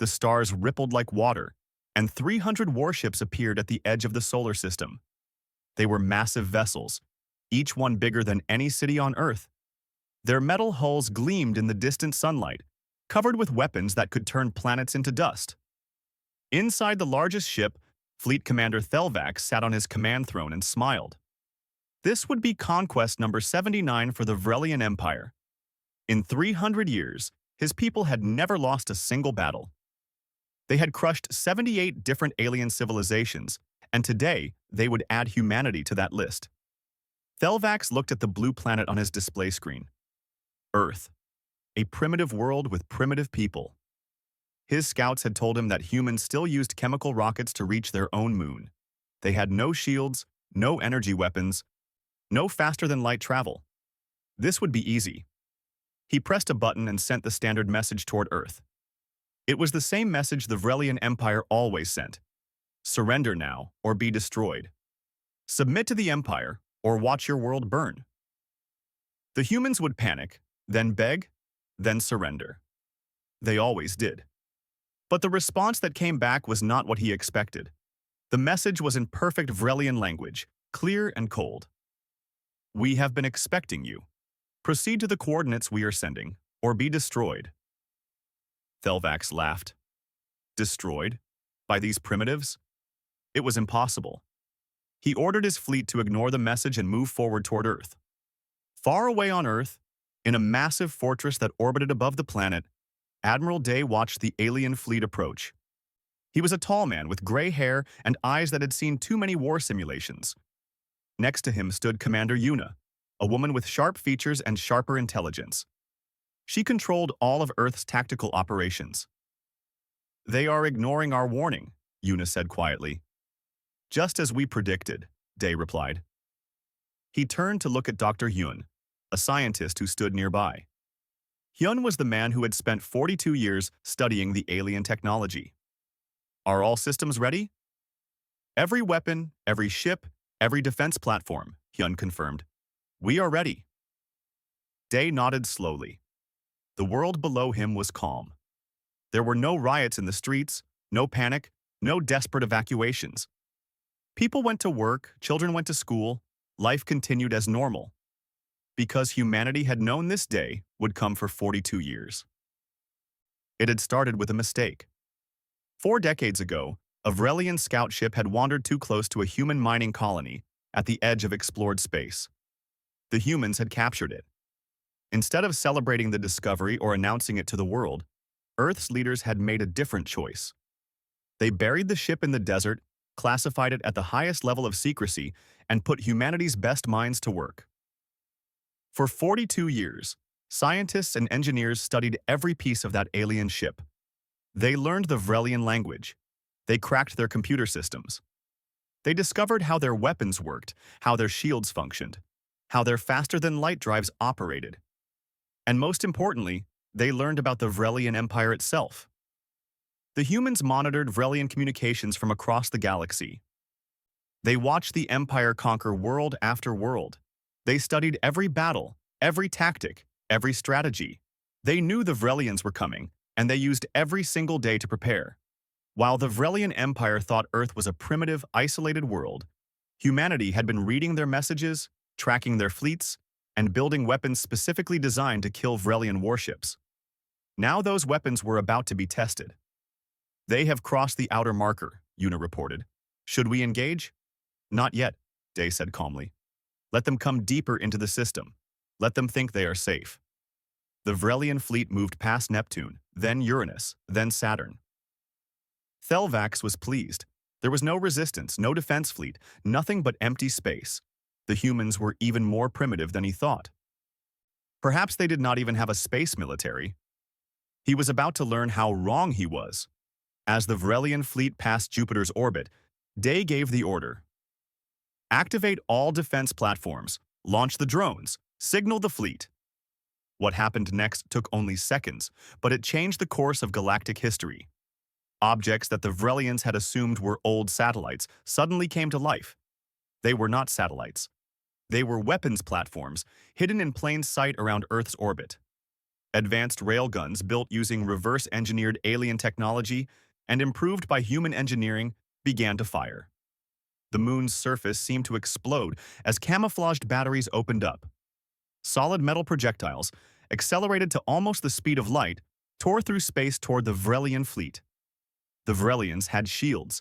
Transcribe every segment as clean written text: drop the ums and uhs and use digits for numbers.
The stars rippled like water, and 300 warships appeared at the edge of the solar system. They were massive vessels, each one bigger than any city on Earth. Their metal hulls gleamed in the distant sunlight, covered with weapons that could turn planets into dust. Inside the largest ship, Fleet Commander Thelvax sat on his command throne and smiled. This would be conquest number 79 for the Vrelian Empire. In 300 years, his people had never lost a single battle. They had crushed 78 different alien civilizations, and today they would add humanity to that list. Thelvax looked at the blue planet on his display screen. Earth, a primitive world with primitive people. His scouts had told him that humans still used chemical rockets to reach their own moon. They had no shields, no energy weapons, no faster-than-light travel. This would be easy. He pressed a button and sent the standard message toward Earth. It was the same message the Vrelian Empire always sent. Surrender now, or be destroyed. Submit to the Empire, or watch your world burn. The humans would panic, then beg, then surrender. They always did. But the response that came back was not what he expected. The message was in perfect Vrelian language, clear and cold. We have been expecting you. Proceed to the coordinates we are sending, or be destroyed. Thelvax laughed. Destroyed? By these primitives? It was impossible. He ordered his fleet to ignore the message and move forward toward Earth. Far away on Earth, in a massive fortress that orbited above the planet, Admiral Day watched the alien fleet approach. He was a tall man with gray hair and eyes that had seen too many war simulations. Next to him stood Commander Yuna, a woman with sharp features and sharper intelligence. She controlled all of Earth's tactical operations. They are ignoring our warning, Yuna said quietly. Just as we predicted, Day replied. He turned to look at Dr. Hyun, a scientist who stood nearby. Hyun was the man who had spent 42 years studying the alien technology. Are all systems ready? Every weapon, every ship, every defense platform, Hyun confirmed. We are ready. Day nodded slowly. The world below him was calm. There were no riots in the streets, no panic, no desperate evacuations. People went to work, children went to school, life continued as normal. Because humanity had known this day would come for 42 years. It had started with a mistake. 4 decades ago, a Vrelian scout ship had wandered too close to a human mining colony at the edge of explored space. The humans had captured it. Instead of celebrating the discovery or announcing it to the world, Earth's leaders had made a different choice. They buried the ship in the desert, classified it at the highest level of secrecy, and put humanity's best minds to work. For 42 years, scientists and engineers studied every piece of that alien ship. They learned the Vrelian language. They cracked their computer systems. They discovered how their weapons worked, how their shields functioned, how their faster-than-light drives operated. And most importantly, they learned about the Vrelian Empire itself. The humans monitored Vrelian communications from across the galaxy. They watched the Empire conquer world after world. They studied every battle, every tactic, every strategy. They knew the Vrelians were coming, and they used every single day to prepare. While the Vrelian Empire thought Earth was a primitive, isolated world, humanity had been reading their messages, tracking their fleets, and building weapons specifically designed to kill Vrelian warships. Now those weapons were about to be tested. They have crossed the outer marker, Yuna reported. Should we engage? Not yet, Day said calmly. Let them come deeper into the system. Let them think they are safe. The Vrelian fleet moved past Neptune, then Uranus, then Saturn. Thelvax was pleased. There was no resistance, no defense fleet, nothing but empty space. The humans were even more primitive than he thought. Perhaps they did not even have a space military. He was about to learn how wrong he was. As the Vrelian fleet passed Jupiter's orbit, Day gave the order. Activate all defense platforms, launch the drones, signal the fleet. What happened next took only seconds, but it changed the course of galactic history. Objects that the Vrelians had assumed were old satellites suddenly came to life. They were not satellites. They were weapons platforms, hidden in plain sight around Earth's orbit. Advanced railguns built using reverse-engineered alien technology and improved by human engineering began to fire. The moon's surface seemed to explode as camouflaged batteries opened up. Solid metal projectiles, accelerated to almost the speed of light, tore through space toward the Vrelian fleet. The Vrelians had shields,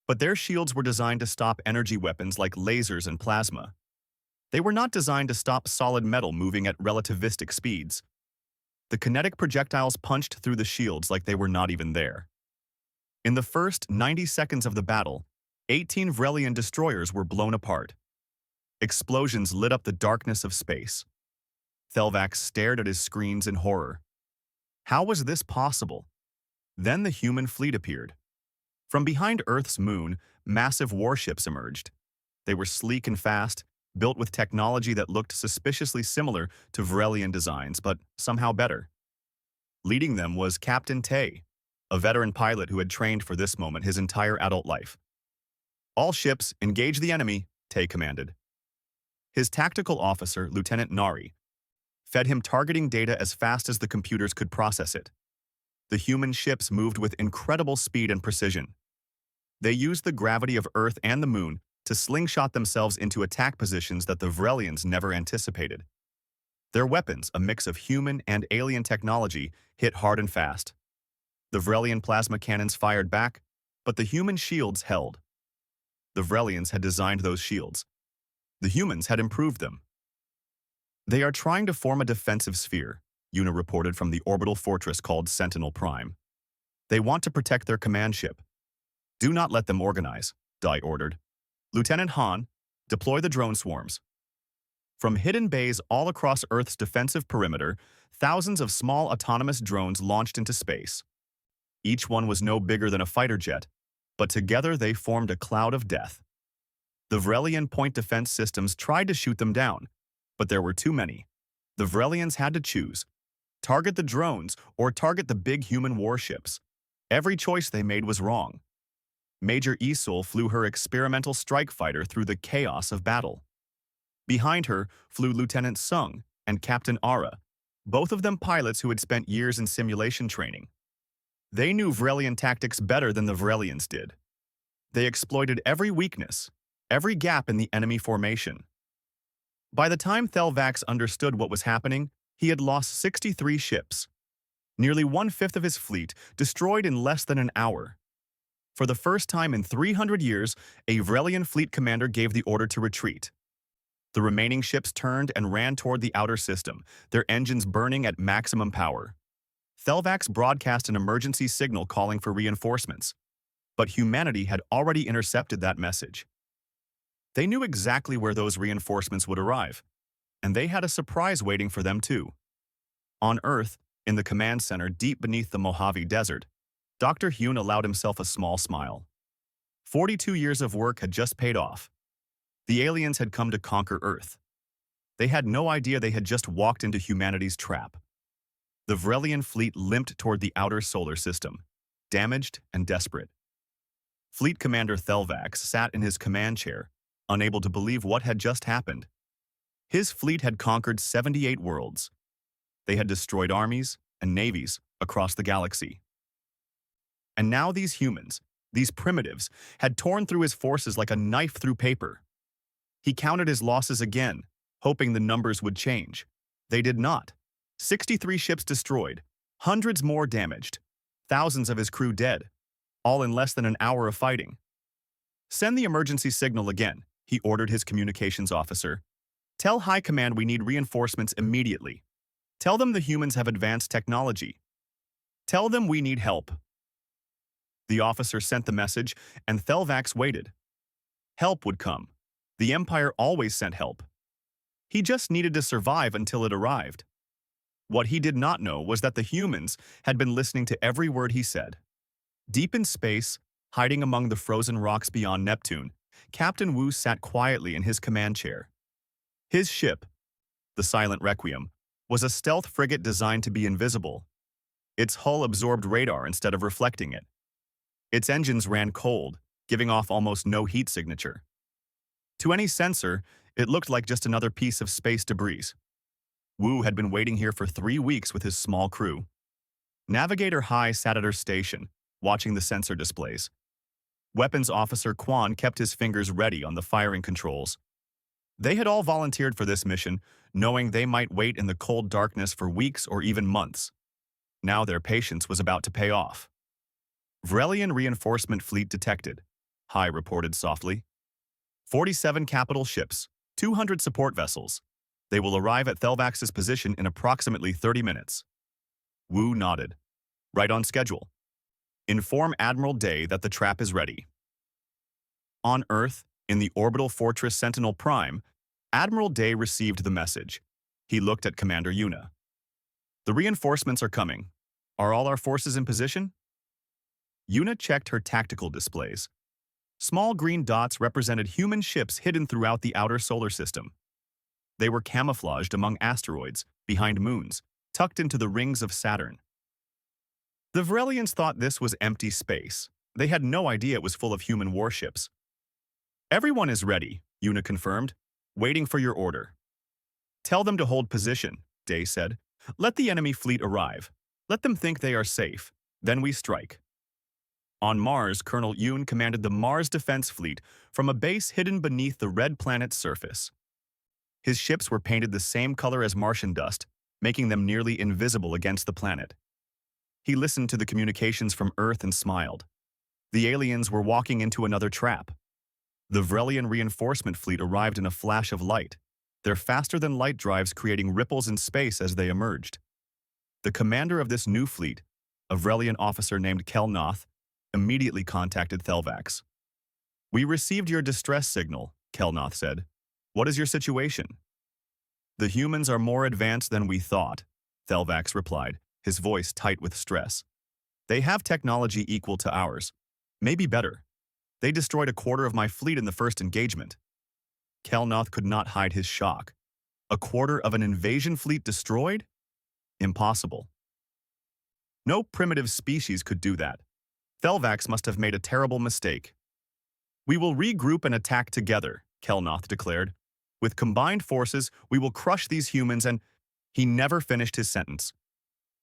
but their shields were designed to stop energy weapons like lasers and plasma. They were not designed to stop solid metal moving at relativistic speeds. The kinetic projectiles punched through the shields like they were not even there. In the first 90 seconds of the battle, 18 Vrelian destroyers were blown apart. Explosions lit up the darkness of space. Thelvax stared at his screens in horror. How was this possible? Then the human fleet appeared. From behind Earth's moon, massive warships emerged. They were sleek and fast, built with technology that looked suspiciously similar to Vrelian designs, but somehow better. Leading them was Captain Tay, a veteran pilot who had trained for this moment his entire adult life. "All ships, engage the enemy," Tay commanded. His tactical officer, Lieutenant Nari, fed him targeting data as fast as the computers could process it. The human ships moved with incredible speed and precision. They used the gravity of Earth and the moon to slingshot themselves into attack positions that the Vrelians never anticipated. Their weapons, a mix of human and alien technology, hit hard and fast. The Vrelian plasma cannons fired back, but the human shields held. The Vrelians had designed those shields. The humans had improved them. "They are trying to form a defensive sphere," Una reported from the orbital fortress called Sentinel Prime. "They want to protect their command ship." "Do not let them organize," Dai ordered. "Lieutenant Han, deploy the drone swarms." From hidden bays all across Earth's defensive perimeter, thousands of small autonomous drones launched into space. Each one was no bigger than a fighter jet, but together they formed a cloud of death. The Vrelian point defense systems tried to shoot them down, but there were too many. The Vrelians had to choose: target the drones or target the big human warships. Every choice they made was wrong. Major Isul flew her experimental strike fighter through the chaos of battle. Behind her flew Lieutenant Sung and Captain Ara, both of them pilots who had spent years in simulation training. They knew Vrelian tactics better than the Vrelians did. They exploited every weakness, every gap in the enemy formation. By the time Thelvax understood what was happening, he had lost 63 ships. Nearly one-fifth of his fleet destroyed in less than an hour. For the first time in 300 years, a Vrelian fleet commander gave the order to retreat. The remaining ships turned and ran toward the outer system, their engines burning at maximum power. Thelvax broadcast an emergency signal calling for reinforcements, but humanity had already intercepted that message. They knew exactly where those reinforcements would arrive, and they had a surprise waiting for them too. On Earth, in the command center deep beneath the Mojave Desert, Dr. Hune allowed himself a small smile. 42 years of work had just paid off. The aliens had come to conquer Earth. They had no idea they had just walked into humanity's trap. The Vrelian fleet limped toward the outer solar system, damaged and desperate. Fleet Commander Thelvax sat in his command chair, unable to believe what had just happened. His fleet had conquered 78 worlds. They had destroyed armies and navies across the galaxy. And now these humans, these primitives, had torn through his forces like a knife through paper. He counted his losses again, hoping the numbers would change. They did not. 63 ships destroyed, hundreds more damaged, thousands of his crew dead, all in less than an hour of fighting. "Send the emergency signal again," he ordered his communications officer. "Tell High Command we need reinforcements immediately. Tell them the humans have advanced technology. Tell them we need help." The officer sent the message, and Thelvax waited. Help would come. The Empire always sent help. He just needed to survive until it arrived. What he did not know was that the humans had been listening to every word he said. Deep in space, hiding among the frozen rocks beyond Neptune, Captain Wu sat quietly in his command chair. His ship, the Silent Requiem, was a stealth frigate designed to be invisible. Its hull absorbed radar instead of reflecting it. Its engines ran cold, giving off almost no heat signature. To any sensor, it looked like just another piece of space debris. Wu had been waiting here for 3 weeks with his small crew. Navigator Hai sat at her station, watching the sensor displays. Weapons Officer Quan kept his fingers ready on the firing controls. They had all volunteered for this mission, knowing they might wait in the cold darkness for weeks or even months. Now their patience was about to pay off. Vrelian reinforcement fleet detected, Hai reported softly. 47 capital ships, 200 support vessels. They will arrive at Thelvax's position in approximately 30 minutes. Wu nodded. Right on schedule. Inform Admiral Day that the trap is ready. On Earth, in the orbital fortress Sentinel Prime, Admiral Day received the message. He looked at Commander Yuna. The reinforcements are coming. Are all our forces in position? Yuna checked her tactical displays. Small green dots represented human ships hidden throughout the outer solar system. They were camouflaged among asteroids, behind moons, tucked into the rings of Saturn. The Vrelians thought this was empty space. They had no idea it was full of human warships. Everyone is ready, Yuna confirmed, waiting for your order. Tell them to hold position, Day said. Let the enemy fleet arrive. Let them think they are safe. Then we strike. On Mars, Colonel Yoon commanded the Mars Defense Fleet from a base hidden beneath the red planet's surface. His ships were painted the same color as Martian dust, making them nearly invisible against the planet. He listened to the communications from Earth and smiled. The aliens were walking into another trap. The Vrelian reinforcement fleet arrived in a flash of light, their faster-than-light drives creating ripples in space as they emerged. The commander of this new fleet, a Vrelian officer named Kelnoth, immediately contacted Thelvax. We received your distress signal, Kelnoth said. What is your situation? The humans are more advanced than we thought, Thelvax replied, his voice tight with stress. They have technology equal to ours, maybe better. They destroyed a quarter of my fleet in the first engagement. Kelnoth could not hide his shock. A quarter of an invasion fleet destroyed? Impossible. No primitive species could do that. Thelvax must have made a terrible mistake. We will regroup and attack together, Kelnoth declared. With combined forces, we will crush these humans and… He never finished his sentence.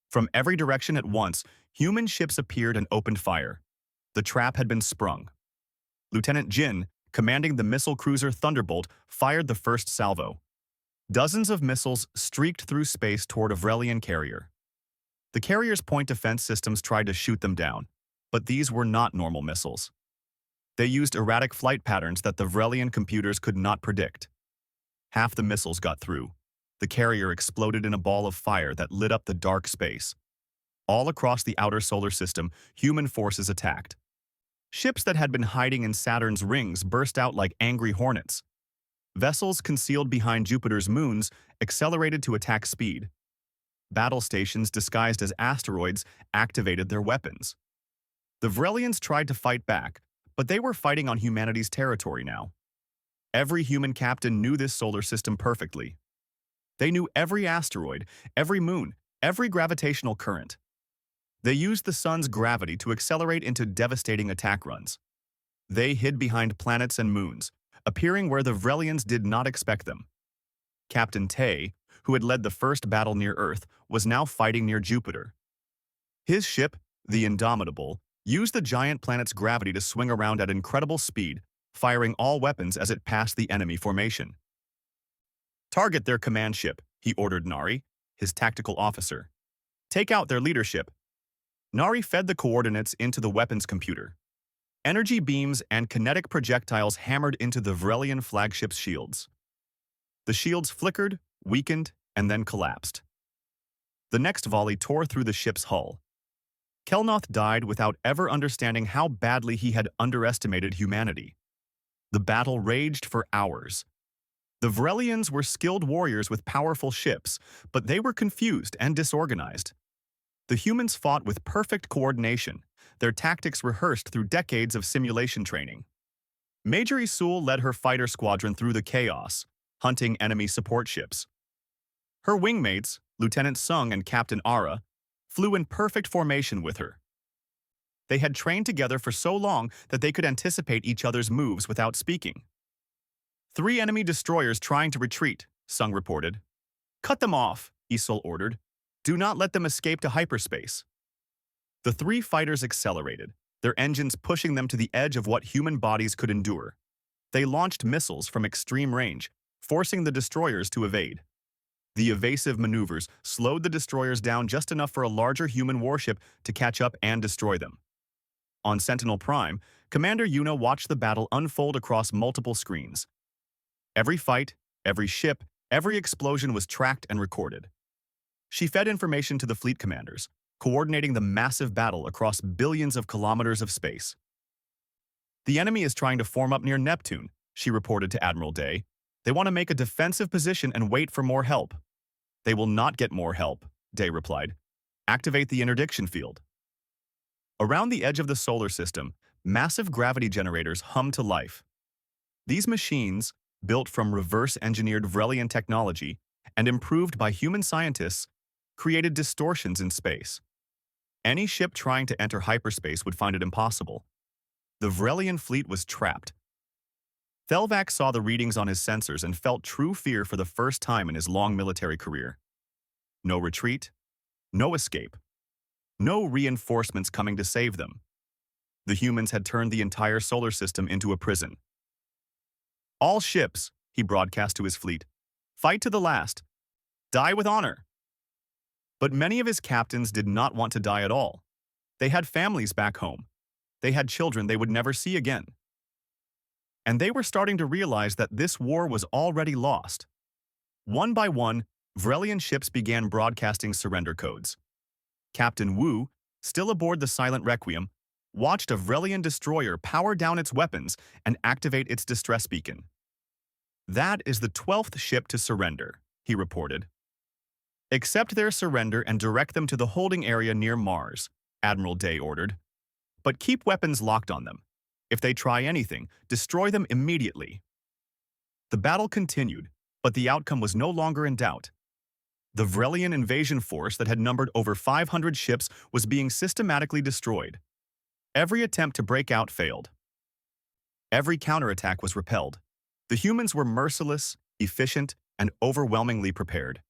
From every direction at once, human ships appeared and opened fire. The trap had been sprung. Lieutenant Jin, commanding the missile cruiser Thunderbolt, fired the first salvo. Dozens of missiles streaked through space toward a Vrelian carrier. The carrier's point defense systems tried to shoot them down, but these were not normal missiles. They used erratic flight patterns that the Vrelian computers could not predict. Half the missiles got through. The carrier exploded in a ball of fire that lit up the dark space. All across the outer solar system, human forces attacked. Ships that had been hiding in Saturn's rings burst out like angry hornets. Vessels concealed behind Jupiter's moons accelerated to attack speed. Battle stations disguised as asteroids activated their weapons. The Vrelians tried to fight back, but they were fighting on humanity's territory now. Every human captain knew this solar system perfectly. They knew every asteroid, every moon, every gravitational current. They used the sun's gravity to accelerate into devastating attack runs. They hid behind planets and moons, appearing where the Vrelians did not expect them. Captain Tay, who had led the first battle near Earth, was now fighting near Jupiter. His ship, the Indomitable, used the giant planet's gravity to swing around at incredible speed, firing all weapons as it passed the enemy formation. Target their command ship, he ordered Nari, his tactical officer. Take out their leadership. Nari fed the coordinates into the weapons computer. Energy beams and kinetic projectiles hammered into the Vrelian flagship's shields. The shields flickered, weakened, and then collapsed. The next volley tore through the ship's hull. Kelnoth died without ever understanding how badly he had underestimated humanity. The battle raged for hours. The Vrelians were skilled warriors with powerful ships, but they were confused and disorganized. The humans fought with perfect coordination, their tactics rehearsed through decades of simulation training. Major Isul led her fighter squadron through the chaos, hunting enemy support ships. Her wingmates, Lieutenant Sung and Captain Ara, flew in perfect formation with her. They had trained together for so long that they could anticipate each other's moves without speaking. 3 enemy destroyers trying to retreat, Sung reported. Cut them off, Isol ordered. Do not let them escape to hyperspace. The three fighters accelerated, their engines pushing them to the edge of what human bodies could endure. They launched missiles from extreme range, forcing the destroyers to evade. The evasive maneuvers slowed the destroyers down just enough for a larger human warship to catch up and destroy them. On Sentinel Prime, Commander Yuna watched the battle unfold across multiple screens. Every fight, every ship, every explosion was tracked and recorded. She fed information to the fleet commanders, coordinating the massive battle across billions of kilometers of space. The enemy is trying to form up near Neptune, she reported to Admiral Day. They want to make a defensive position and wait for more help. They will not get more help, Day replied. Activate the interdiction field. Around the edge of the solar system, massive gravity generators hum to life. These machines, built from reverse-engineered Vrelian technology and improved by human scientists, created distortions in space. Any ship trying to enter hyperspace would find it impossible. The Vrelian fleet was trapped. Thelvax saw the readings on his sensors and felt true fear for the first time in his long military career. No retreat, no escape, no reinforcements coming to save them. The humans had turned the entire solar system into a prison. All ships, he broadcast to his fleet, fight to the last. Die with honor. But many of his captains did not want to die at all. They had families back home. They had children they would never see again. And they were starting to realize that this war was already lost. One by one, Vrelian ships began broadcasting surrender codes. Captain Wu, still aboard the Silent Requiem, watched a Vrelian destroyer power down its weapons and activate its distress beacon. That is the 12th ship to surrender, he reported. Accept their surrender and direct them to the holding area near Mars, Admiral Day ordered. But keep weapons locked on them. If they try anything, destroy them immediately. The battle continued, but the outcome was no longer in doubt. The Vrelian invasion force that had numbered over 500 ships was being systematically destroyed. Every attempt to break out failed. Every counterattack was repelled. The humans were merciless, efficient, and overwhelmingly prepared.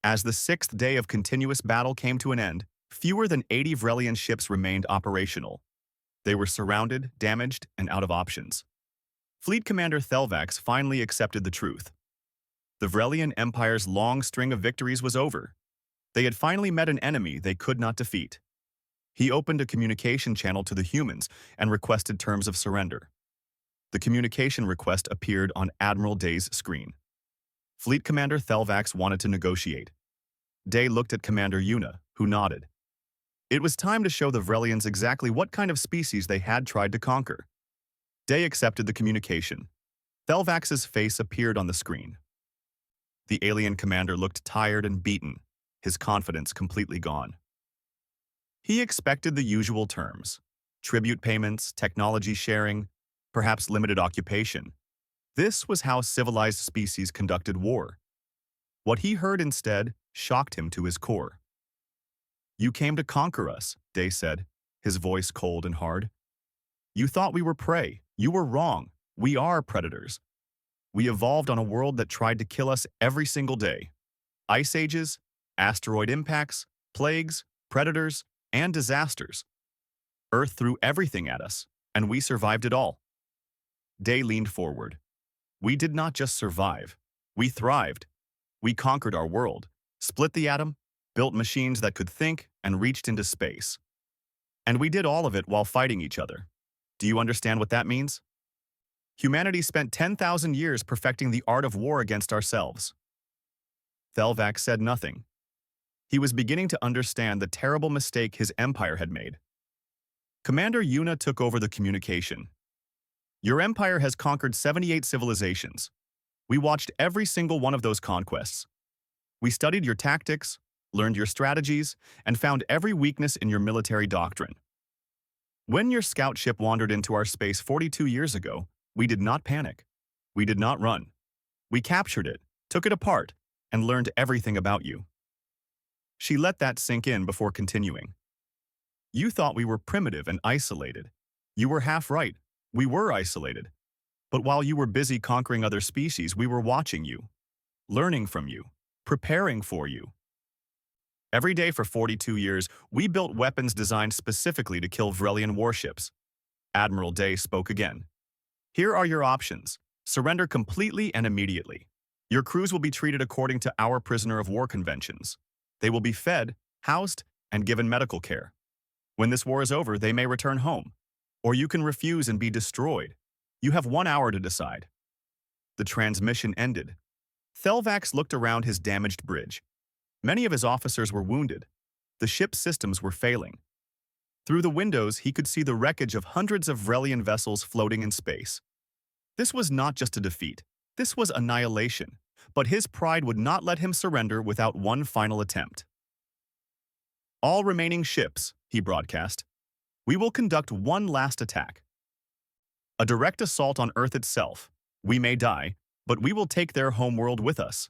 As the 6th day of continuous battle came to an end, fewer than 80 Vrelian ships remained operational. They were surrounded, damaged, and out of options. Fleet Commander Thelvax finally accepted the truth. The Vrelian Empire's long string of victories was over. They had finally met an enemy they could not defeat. He opened a communication channel to the humans and requested terms of surrender. The communication request appeared on Admiral Day's screen. Fleet Commander Thelvax wanted to negotiate. Day looked at Commander Yuna, who nodded. It was time to show the Vrelians exactly what kind of species they had tried to conquer. Day accepted the communication. Thelvax's face appeared on the screen. The alien commander looked tired and beaten, his confidence completely gone. He expected the usual terms: tribute payments, technology sharing, perhaps limited occupation. This was how civilized species conducted war. What he heard instead shocked him to his core. You came to conquer us, Day said, his voice cold and hard. You thought we were prey. You were wrong. We are predators. We evolved on a world that tried to kill us every single day. Ice ages, asteroid impacts, plagues, predators, and disasters. Earth threw everything at us, and we survived it all. Day leaned forward. We did not just survive. We thrived. We conquered our world, split the atom, built machines that could think, and reached into space. And we did all of it while fighting each other. Do you understand what that means? Humanity spent 10,000 years perfecting the art of war against ourselves. Thelvax said nothing. He was beginning to understand the terrible mistake his empire had made. Commander Yuna took over the communication. Your empire has conquered 78 civilizations. We watched every single one of those conquests. We studied your tactics, learned your strategies, and found every weakness in your military doctrine. When your scout ship wandered into our space 42 years ago, we did not panic. We did not run. We captured it, took it apart, and learned everything about you. She let that sink in before continuing. You thought we were primitive and isolated. You were half right. We were isolated. But while you were busy conquering other species, we were watching you, learning from you, preparing for you. Every day for 42 years, we built weapons designed specifically to kill Vrelian warships. Admiral Day spoke again. Here are your options. Surrender completely and immediately. Your crews will be treated according to our prisoner of war conventions. They will be fed, housed, and given medical care. When this war is over, they may return home. Or you can refuse and be destroyed. You have 1 hour to decide. The transmission ended. Thelvax looked around his damaged bridge. Many of his officers were wounded. The ship's systems were failing. Through the windows, he could see the wreckage of hundreds of Vrelian vessels floating in space. This was not just a defeat. This was annihilation. But his pride would not let him surrender without one final attempt. All remaining ships, he broadcast. We will conduct one last attack. A direct assault on Earth itself. We may die, but we will take their homeworld with us.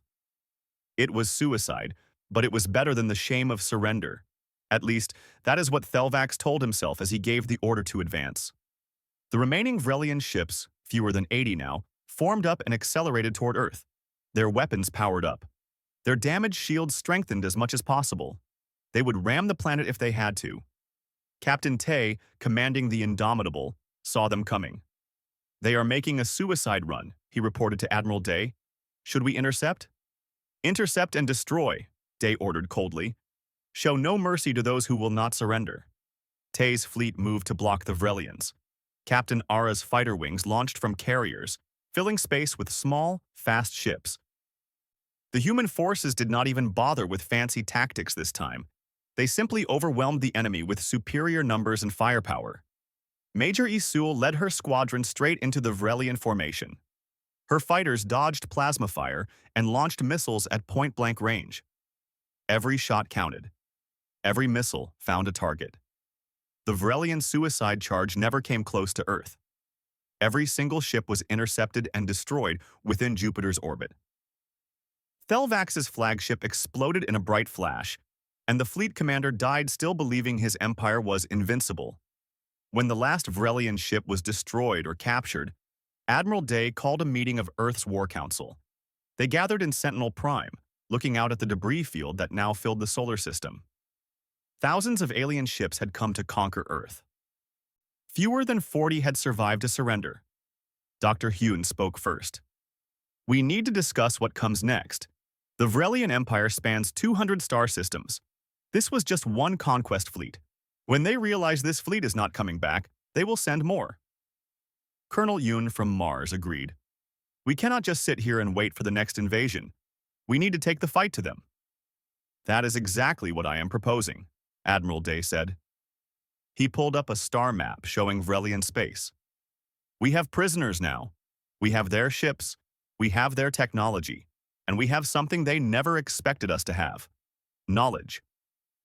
It was suicide, but it was better than the shame of surrender. At least, that is what Thelvax told himself as he gave the order to advance. The remaining Vrelian ships, fewer than 80 now, formed up and accelerated toward Earth. Their weapons powered up. Their damage shields strengthened as much as possible. They would ram the planet if they had to. Captain Tay, commanding the Indomitable, saw them coming. They are making a suicide run, he reported to Admiral Day. Should we intercept? Intercept and destroy, Day ordered coldly. Show no mercy to those who will not surrender. Tay's fleet moved to block the Vrelians. Captain Ara's fighter wings launched from carriers, filling space with small, fast ships. The human forces did not even bother with fancy tactics this time. They simply overwhelmed the enemy with superior numbers and firepower. Major Isul led her squadron straight into the Vrelian formation. Her fighters dodged plasma fire and launched missiles at point-blank range. Every shot counted. Every missile found a target. The Vrelian suicide charge never came close to Earth. Every single ship was intercepted and destroyed within Jupiter's orbit. Thelvax's flagship exploded in a bright flash, and the fleet commander died still believing his empire was invincible. When the last Vrelian ship was destroyed or captured, Admiral Day called a meeting of Earth's War Council. They gathered in Sentinel Prime, looking out at the debris field that now filled the solar system. Thousands of alien ships had come to conquer Earth. Fewer than 40 had survived to surrender. Dr. Hune spoke first. We need to discuss what comes next. The Vrelian Empire spans 200 star systems. This was just one conquest fleet. When they realize this fleet is not coming back, they will send more. Colonel Yoon from Mars agreed. We cannot just sit here and wait for the next invasion. We need to take the fight to them. That is exactly what I am proposing, Admiral Day said. He pulled up a star map showing Vrelian space. We have prisoners now. We have their ships. We have their technology. And we have something they never expected us to have. Knowledge.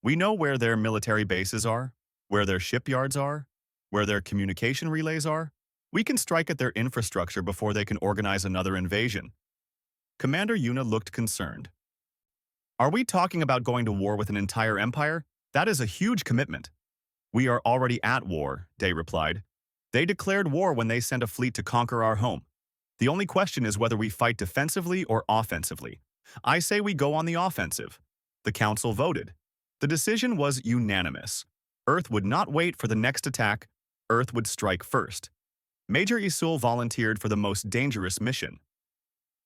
We know where their military bases are, where their shipyards are, where their communication relays are. We can strike at their infrastructure before they can organize another invasion. Commander Yuna looked concerned. Are we talking about going to war with an entire empire? That is a huge commitment. We are already at war, Day replied. They declared war when they sent a fleet to conquer our home. The only question is whether we fight defensively or offensively. I say we go on the offensive. The council voted. The decision was unanimous. Earth would not wait for the next attack. Earth would strike first. Major Isul volunteered for the most dangerous mission.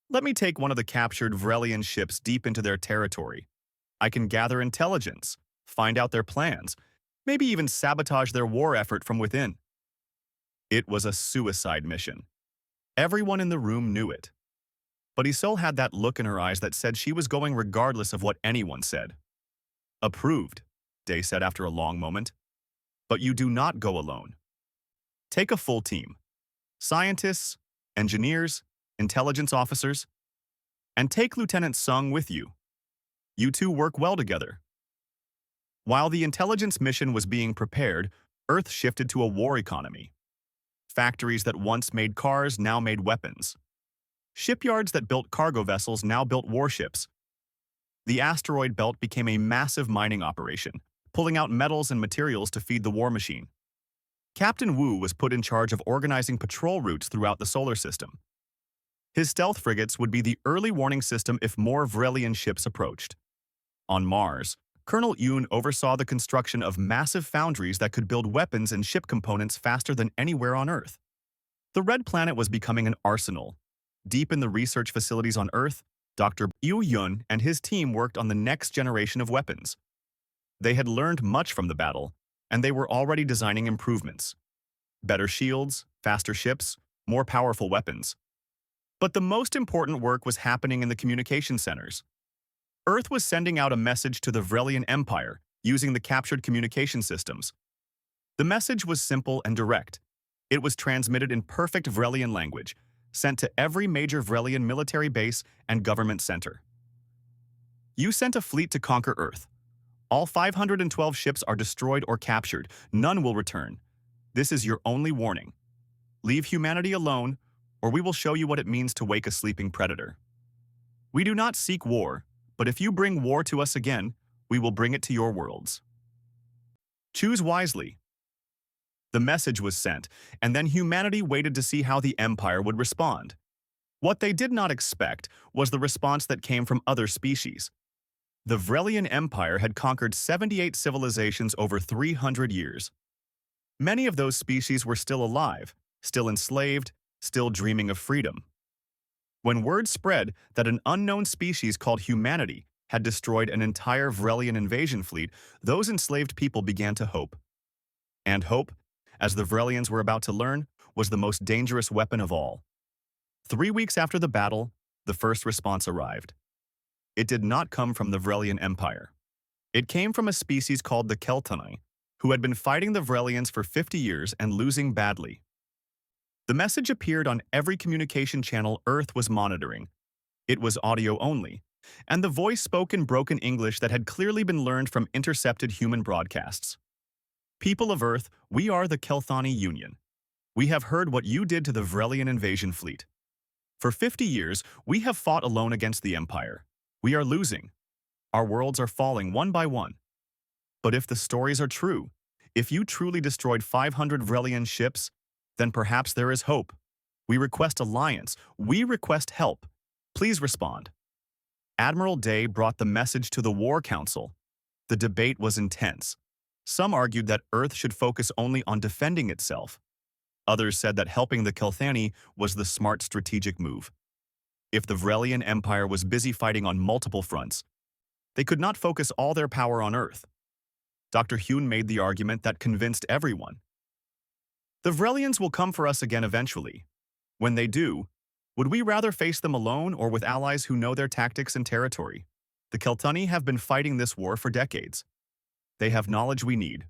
Let me take one of the captured Vrelian ships deep into their territory. I can gather intelligence, find out their plans, maybe even sabotage their war effort from within. It was a suicide mission. Everyone in the room knew it. But Isul had that look in her eyes that said she was going regardless of what anyone said. Approved, Day said after a long moment. But you do not go alone. Take a full team. Scientists, engineers, intelligence officers, and take Lieutenant Sung with you. You two work well together. While the intelligence mission was being prepared, Earth shifted to a war economy. Factories that once made cars now made weapons. Shipyards that built cargo vessels now built warships. The asteroid belt became a massive mining operation, pulling out metals and materials to feed the war machine. Captain Wu was put in charge of organizing patrol routes throughout the solar system. His stealth frigates would be the early warning system if more Vrelian ships approached. On Mars, Colonel Yoon oversaw the construction of massive foundries that could build weapons and ship components faster than anywhere on Earth. The Red Planet was becoming an arsenal. Deep in the research facilities on Earth, Dr. Yu Yun and his team worked on the next generation of weapons. They had learned much from the battle, and they were already designing improvements. Better shields, faster ships, more powerful weapons. But the most important work was happening in the communication centers. Earth was sending out a message to the Vrelian Empire using the captured communication systems. The message was simple and direct. It was transmitted in perfect Vrelian language, sent to every major Vrelian military base and government center. You sent a fleet to conquer Earth. All 512 ships are destroyed or captured. None will return. This is your only warning. Leave humanity alone, or we will show you what it means to wake a sleeping predator. We do not seek war, but if you bring war to us again, we will bring it to your worlds. Choose wisely. The message was sent, and then humanity waited to see how the Empire would respond. What they did not expect was the response that came from other species. The Vrelian Empire had conquered 78 civilizations over 300 years. Many of those species were still alive, still enslaved, still dreaming of freedom. When word spread that an unknown species called humanity had destroyed an entire Vrelian invasion fleet, those enslaved people began to hope. And hope, as the Vrelians were about to learn, was the most dangerous weapon of all. 3 weeks after the battle, the first response arrived. It did not come from the Vrelian Empire. It came from a species called the Keltani, who had been fighting the Vrelians for 50 years and losing badly. The message appeared on every communication channel Earth was monitoring. It was audio only, and the voice spoke in broken English that had clearly been learned from intercepted human broadcasts. People of Earth, we are the Kelthani Union. We have heard what you did to the Vrelian invasion fleet. For 50 years, we have fought alone against the Empire. We are losing. Our worlds are falling one by one. But if the stories are true, if you truly destroyed 500 Vrelian ships, then perhaps there is hope. We request alliance. We request help. Please respond. Admiral Day brought the message to the War Council. The debate was intense. Some argued that Earth should focus only on defending itself. Others said that helping the Kelthani was the smart strategic move. If the Vrelian Empire was busy fighting on multiple fronts, they could not focus all their power on Earth. Dr. Hyun made the argument that convinced everyone. The Vrelians will come for us again eventually. When they do, would we rather face them alone or with allies who know their tactics and territory? The Keltani have been fighting this war for decades. They have knowledge we need.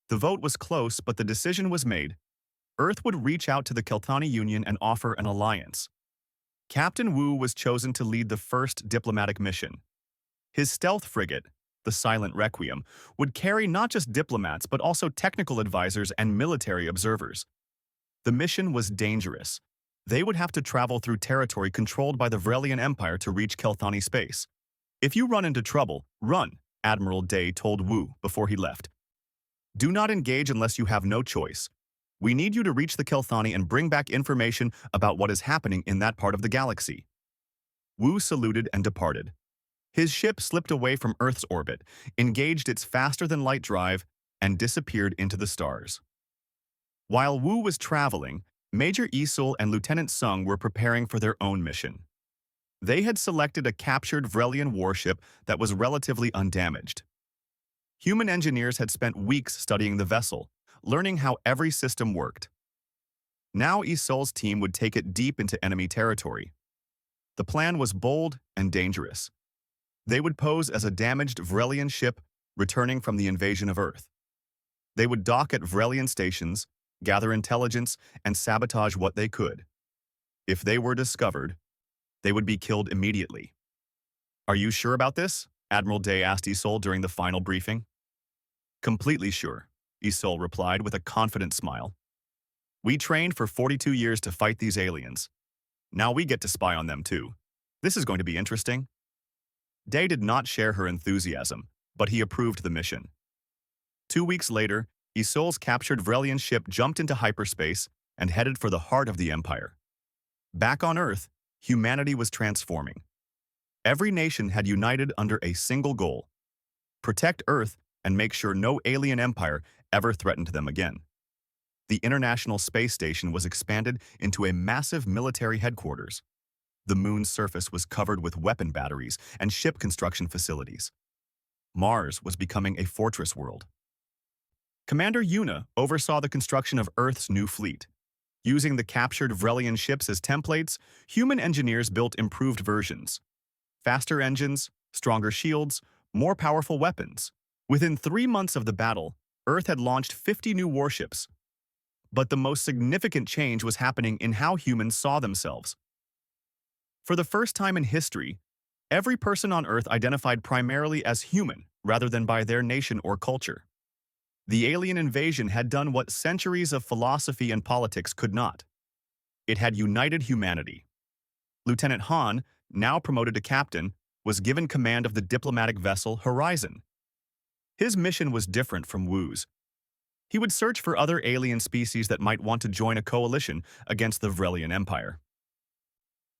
The vote was close, but the decision was made. Earth would reach out to the Keltani Union and offer an alliance. Captain Wu was chosen to lead the first diplomatic mission. His stealth frigate, the Silent Requiem, would carry not just diplomats but also technical advisors and military observers. The mission was dangerous. They would have to travel through territory controlled by the Vrelian Empire to reach Kelthani space. If you run into trouble, run, Admiral Day told Wu before he left. Do not engage unless you have no choice. We need you to reach the Kelthani and bring back information about what is happening in that part of the galaxy. Wu saluted and departed. His ship slipped away from Earth's orbit, engaged its faster-than-light drive, and disappeared into the stars. While Wu was traveling, Major Isul and Lieutenant Sung were preparing for their own mission. They had selected a captured Vrelian warship that was relatively undamaged. Human engineers had spent weeks studying the vessel, learning how every system worked. Now Isol's team would take it deep into enemy territory. The plan was bold and dangerous. They would pose as a damaged Vrelian ship returning from the invasion of Earth. They would dock at Vrelian stations, gather intelligence, and sabotage what they could. If they were discovered, they would be killed immediately. Are you sure about this? Admiral Day asked Isol during the final briefing. Completely sure, Isol replied with a confident smile. We trained for 42 years to fight these aliens. Now we get to spy on them too. This is going to be interesting. Day did not share her enthusiasm, but he approved the mission. 2 weeks later, Isol's captured Vrelian ship jumped into hyperspace and headed for the heart of the Empire. Back on Earth, humanity was transforming. Every nation had united under a single goal: protect Earth and make sure no alien empire ever threatened them again. The International Space Station was expanded into a massive military headquarters. The moon's surface was covered with weapon batteries and ship construction facilities. Mars was becoming a fortress world. Commander Yuna oversaw the construction of Earth's new fleet. Using the captured Vrelian ships as templates, human engineers built improved versions. Faster engines, stronger shields, more powerful weapons. Within 3 months of the battle, Earth had launched 50 new warships. But the most significant change was happening in how humans saw themselves. For the first time in history, every person on Earth identified primarily as human rather than by their nation or culture. The alien invasion had done what centuries of philosophy and politics could not. It had united humanity. Lieutenant Han, now promoted to captain, was given command of the diplomatic vessel Horizon. His mission was different from Wu's. He would search for other alien species that might want to join a coalition against the Vrelian Empire.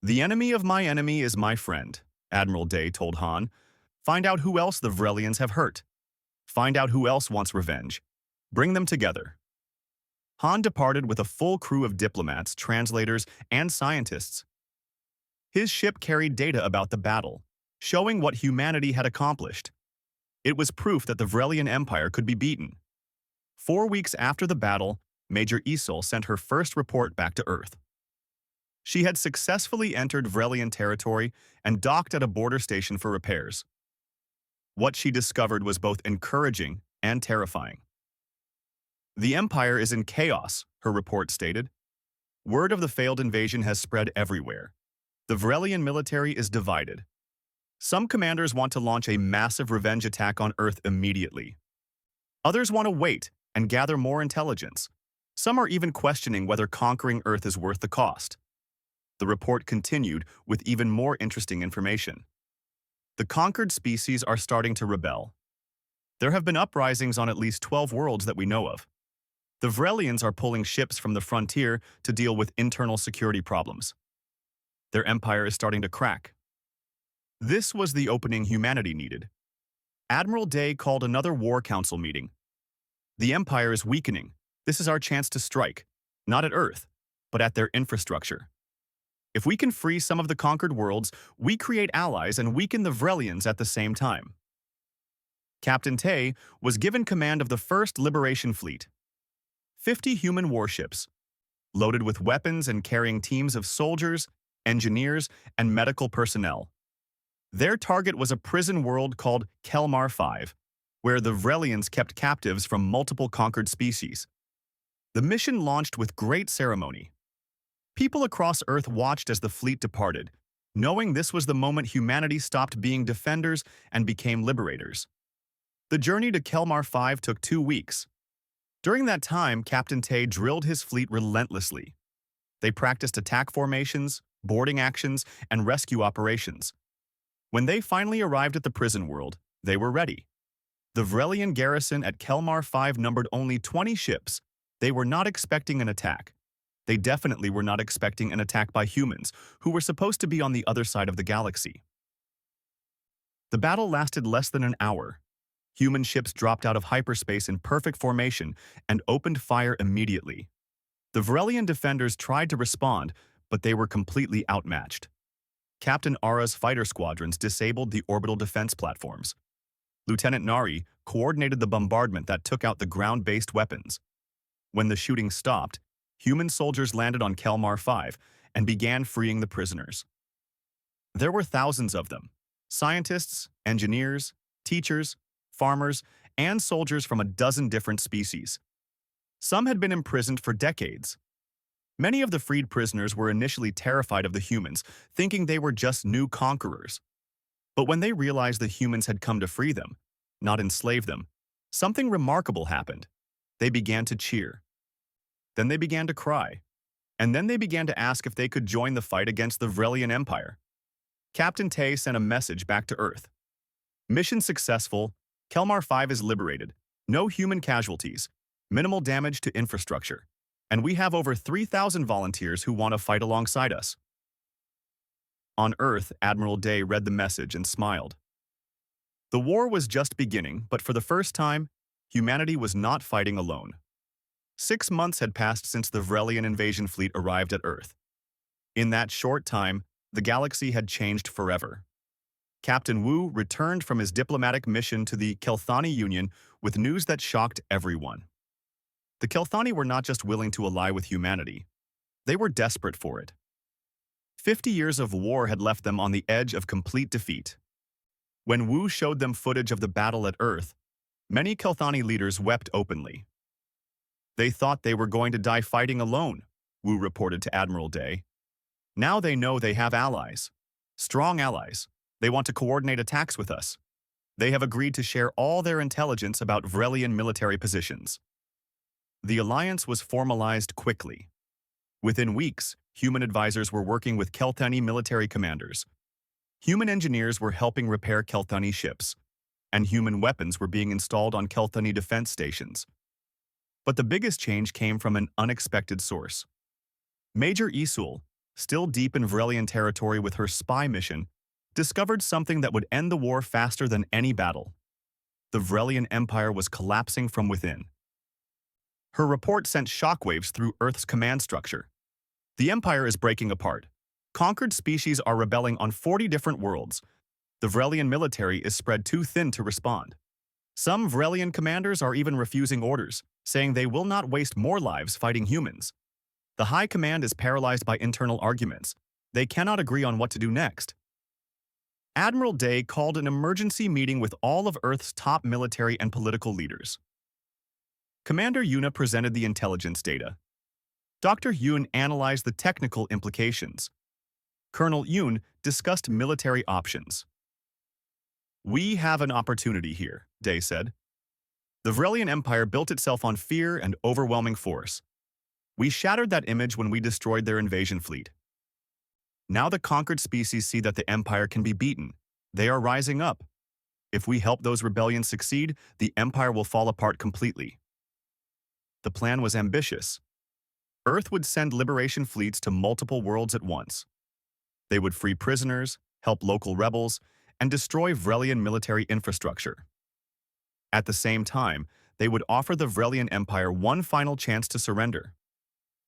"The enemy of my enemy is my friend," Admiral Day told Han. "Find out who else the Vrelians have hurt. Find out who else wants revenge. Bring them together." Han departed with a full crew of diplomats, translators, and scientists. His ship carried data about the battle, showing what humanity had accomplished. It was proof that the Vrelian Empire could be beaten. 4 weeks after the battle, Major Isol sent her first report back to Earth. She had successfully entered Vrelian territory and docked at a border station for repairs. What she discovered was both encouraging and terrifying. "The Empire is in chaos," her report stated. "Word of the failed invasion has spread everywhere. The Vrelian military is divided. Some commanders want to launch a massive revenge attack on Earth immediately. Others want to wait and gather more intelligence. Some are even questioning whether conquering Earth is worth the cost." The report continued with even more interesting information. "The conquered species are starting to rebel. There have been uprisings on at least 12 worlds that we know of. The Vrelians are pulling ships from the frontier to deal with internal security problems. Their empire is starting to crack." This was the opening humanity needed. Admiral Day called another War Council meeting. "The Empire is weakening. This is our chance to strike, not at Earth, but at their infrastructure. If we can free some of the conquered worlds, we create allies and weaken the Vrelians at the same time." Captain Tay was given command of the first Liberation Fleet. 50 human warships, loaded with weapons and carrying teams of soldiers, engineers, and medical personnel. Their target was a prison world called Kelmar 5, where the Vrelians kept captives from multiple conquered species. The mission launched with great ceremony. People across Earth watched as the fleet departed, knowing this was the moment humanity stopped being defenders and became liberators. The journey to Kelmar 5 took 2 weeks. During that time, Captain Tay drilled his fleet relentlessly. They practiced attack formations, boarding actions, and rescue operations. When they finally arrived at the prison world, they were ready. The Vrelian garrison at Kelmar 5 numbered only 20 ships. They were not expecting an attack. They definitely were not expecting an attack by humans, who were supposed to be on the other side of the galaxy. The battle lasted less than an hour. Human ships dropped out of hyperspace in perfect formation and opened fire immediately. The Vrelian defenders tried to respond, but they were completely outmatched. Captain Ara's fighter squadrons disabled the orbital defense platforms. Lieutenant Nari coordinated the bombardment that took out the ground-based weapons. When the shooting stopped, human soldiers landed on Kelmar 5 and began freeing the prisoners. There were thousands of them: scientists, engineers, teachers, farmers, and soldiers from a dozen different species. Some had been imprisoned for decades. Many of the freed prisoners were initially terrified of the humans, thinking they were just new conquerors. But when they realized the humans had come to free them, not enslave them, something remarkable happened. They began to cheer. Then they began to cry. And then they began to ask if they could join the fight against the Vrelian Empire. Captain Tay sent a message back to Earth. "Mission successful. Kelmar 5 is liberated. No human casualties. Minimal damage to infrastructure. and we have over 3,000 volunteers who want to fight alongside us. On Earth, Admiral Day read the message and smiled. The war was just beginning, but for the first time, humanity was not fighting alone. 6 months had passed since the Vrelian invasion fleet arrived at Earth. In that short time, the galaxy had changed forever. Captain Wu returned from his diplomatic mission to the Kelthani Union with news that shocked everyone. The Kelthani were not just willing to ally with humanity, they were desperate for it. 50 years of war had left them on the edge of complete defeat. When Wu showed them footage of the battle at Earth, many Kelthani leaders wept openly. They thought they were going to die fighting alone, Wu reported to Admiral Day. Now they know they have allies. Strong allies. They want to coordinate attacks with us. They have agreed to share all their intelligence about Vrelian military positions. The alliance was formalized quickly. Within weeks, human advisors were working with Kelthani military commanders. Human engineers were helping repair Kelthani ships, and human weapons were being installed on Kelthani defense stations. But the biggest change came from an unexpected source. Major Isul, still deep in Vrelian territory with her spy mission, discovered something that would end the war faster than any battle. The Vrelian Empire was collapsing from within. Her report sent shockwaves through Earth's command structure. The Empire is breaking apart. Conquered species are rebelling on 40 different worlds. The Vrelian military is spread too thin to respond. Some Vrelian commanders are even refusing orders, saying they will not waste more lives fighting humans. The High Command is paralyzed by internal arguments. They cannot agree on what to do next. Admiral Day called an emergency meeting with all of Earth's top military and political leaders. Commander Yuna presented the intelligence data. Dr. Yun analyzed the technical implications. Colonel Yun discussed military options. "We have an opportunity here," Day said. "The Vrelian Empire built itself on fear and overwhelming force. We shattered that image when we destroyed their invasion fleet. Now the conquered species see that the Empire can be beaten. They are rising up. If we help those rebellions succeed, the Empire will fall apart completely." The plan was ambitious. Earth would send liberation fleets to multiple worlds at once. They would free prisoners, help local rebels, and destroy Vrelian military infrastructure. At the same time, they would offer the Vrelian Empire one final chance to surrender.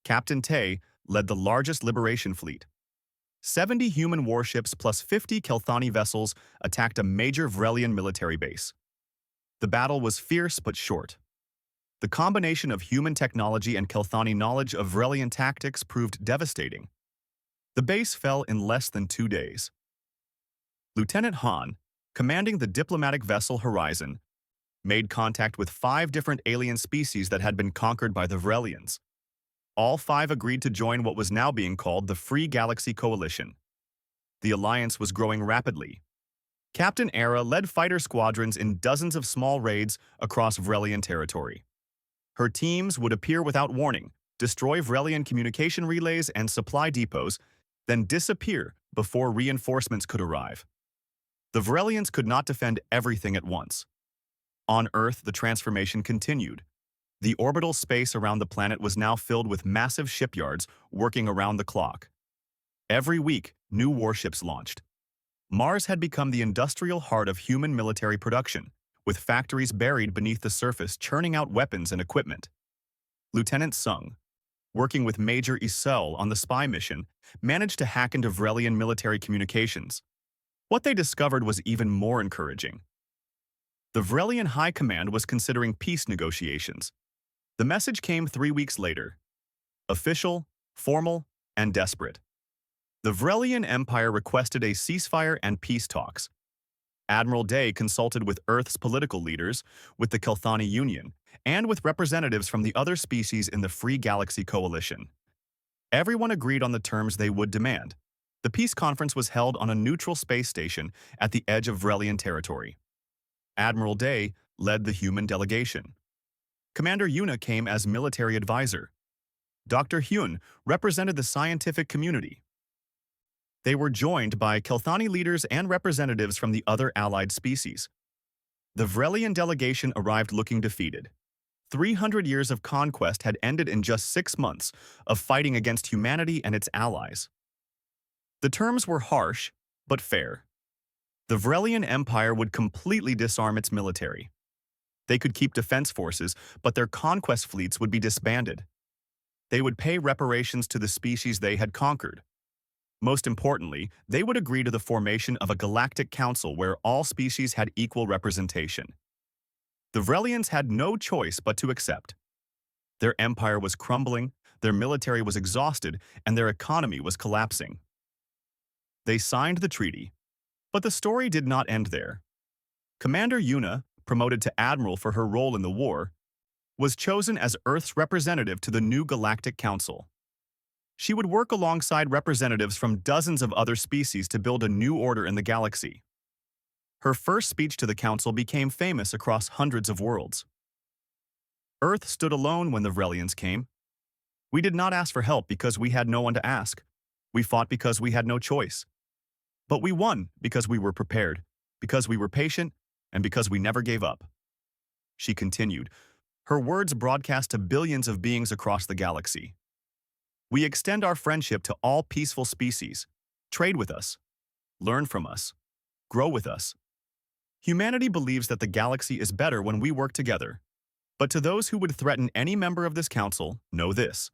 Captain Tay led the largest liberation fleet. 70 human warships plus 50 Kelthani vessels attacked a major Vrelian military base. The battle was fierce but short. The combination of human technology and Kelthani knowledge of Vrelian tactics proved devastating. The base fell in less than 2 days. Lieutenant Han, commanding the diplomatic vessel Horizon, made contact with 5 different alien species that had been conquered by the Vrelians. All 5 agreed to join what was now being called the Free Galaxy Coalition. The alliance was growing rapidly. Captain Era led fighter squadrons in dozens of small raids across Vrelian territory. Her teams would appear without warning, destroy Vrelian communication relays and supply depots, then disappear before reinforcements could arrive. The Vrelians could not defend everything at once. On Earth, the transformation continued. The orbital space around the planet was now filled with massive shipyards working around the clock. Every week, new warships launched. Mars had become the industrial heart of human military production, with factories buried beneath the surface churning out weapons and equipment. Lieutenant Sung, working with Major Isel on the spy mission, managed to hack into Vrelian military communications. What they discovered was even more encouraging. The Vrelian High Command was considering peace negotiations. The message came 3 weeks later. Official, formal, and desperate. The Vrelian Empire requested a ceasefire and peace talks. Admiral Day consulted with Earth's political leaders, with the Kelthani Union, and with representatives from the other species in the Free Galaxy Coalition. Everyone agreed on the terms they would demand. The peace conference was held on a neutral space station at the edge of Vrelian territory. Admiral Day led the human delegation. Commander Yuna came as military advisor. Dr. Hyun represented the scientific community. They were joined by Kelthani leaders and representatives from the other allied species. The Vrelian delegation arrived looking defeated. 300 years of conquest had ended in just 6 months of fighting against humanity and its allies. The terms were harsh, but fair. The Vrelian Empire would completely disarm its military. They could keep defense forces, but their conquest fleets would be disbanded. They would pay reparations to the species they had conquered. Most importantly, they would agree to the formation of a galactic council where all species had equal representation. The Vrelians had no choice but to accept. Their empire was crumbling, their military was exhausted, and their economy was collapsing. They signed the treaty, but the story did not end there. Commander Yuna, promoted to admiral for her role in the war, was chosen as Earth's representative to the new Galactic Council. She would work alongside representatives from dozens of other species to build a new order in the galaxy. Her first speech to the Council became famous across hundreds of worlds. Earth stood alone when the Vrelians came. We did not ask for help because we had no one to ask. We fought because we had no choice. But we won because we were prepared, because we were patient, and because we never gave up. She continued, her words broadcast to billions of beings across the galaxy. We extend our friendship to all peaceful species. Trade with us. Learn from us. Grow with us. Humanity believes that the galaxy is better when we work together. But to those who would threaten any member of this council, know this.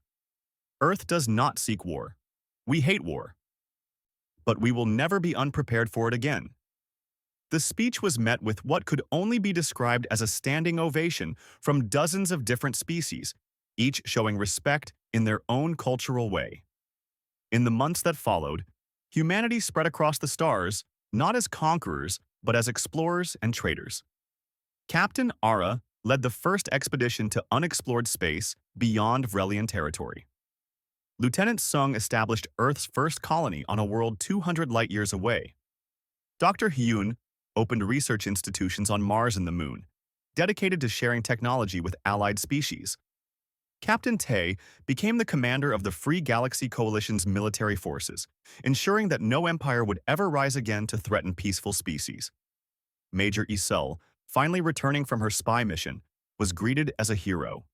Earth does not seek war. We hate war. But we will never be unprepared for it again. The speech was met with what could only be described as a standing ovation from dozens of different species, each showing respect in their own cultural way. In the months that followed, humanity spread across the stars, not as conquerors, but as explorers and traders. Captain Ara led the first expedition to unexplored space beyond Vrelian territory. Lieutenant Sung established Earth's first colony on a world 200 light-years away. Dr. Hyun opened research institutions on Mars and the Moon, dedicated to sharing technology with allied species. Captain Tae became the commander of the Free Galaxy Coalition's military forces, ensuring that no empire would ever rise again to threaten peaceful species. Major Isel, finally returning from her spy mission, was greeted as a hero.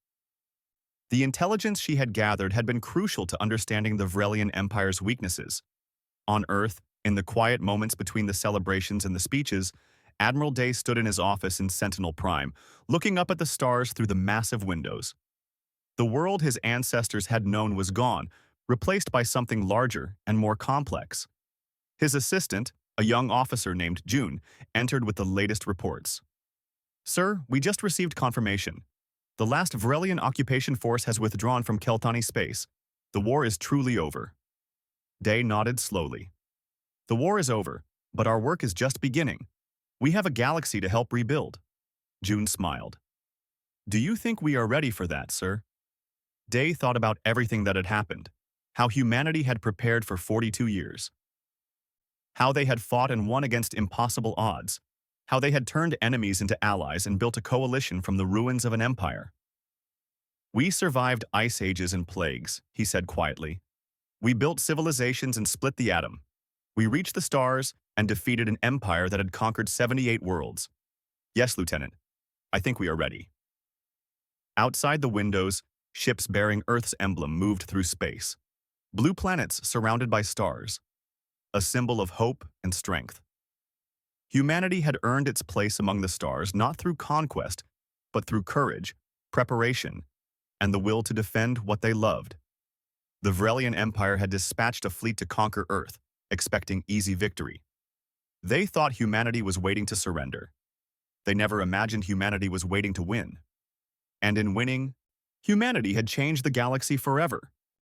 The intelligence she had gathered had been crucial to understanding the Vrelian Empire's weaknesses. On Earth, in the quiet moments between the celebrations and the speeches, Admiral Day stood in his office in Sentinel Prime, looking up at the stars through the massive windows. The world his ancestors had known was gone, replaced by something larger and more complex. His assistant, a young officer named June, entered with the latest reports. Sir, we just received confirmation. The last Vrelian occupation force has withdrawn from Keltani space. The war is truly over. Day nodded slowly. The war is over, but our work is just beginning. We have a galaxy to help rebuild. June smiled. Do you think we are ready for that, sir? Day thought about everything that had happened, how humanity had prepared for 42 years, how they had fought and won against impossible odds, how they had turned enemies into allies and built a coalition from the ruins of an empire. We survived ice ages and plagues, he said quietly. We built civilizations and split the atom. We reached the stars and defeated an empire that had conquered 78 worlds. Yes, Lieutenant, I think we are ready. Outside the windows, ships bearing Earth's emblem moved through space. Blue planets surrounded by stars, a symbol of hope and strength. Humanity had earned its place among the stars not through conquest, but through courage, preparation, and the will to defend what they loved. The Vrelian Empire had dispatched a fleet to conquer Earth, expecting easy victory. They thought humanity was waiting to surrender. They never imagined humanity was waiting to win. And in winning, humanity had changed the galaxy forever.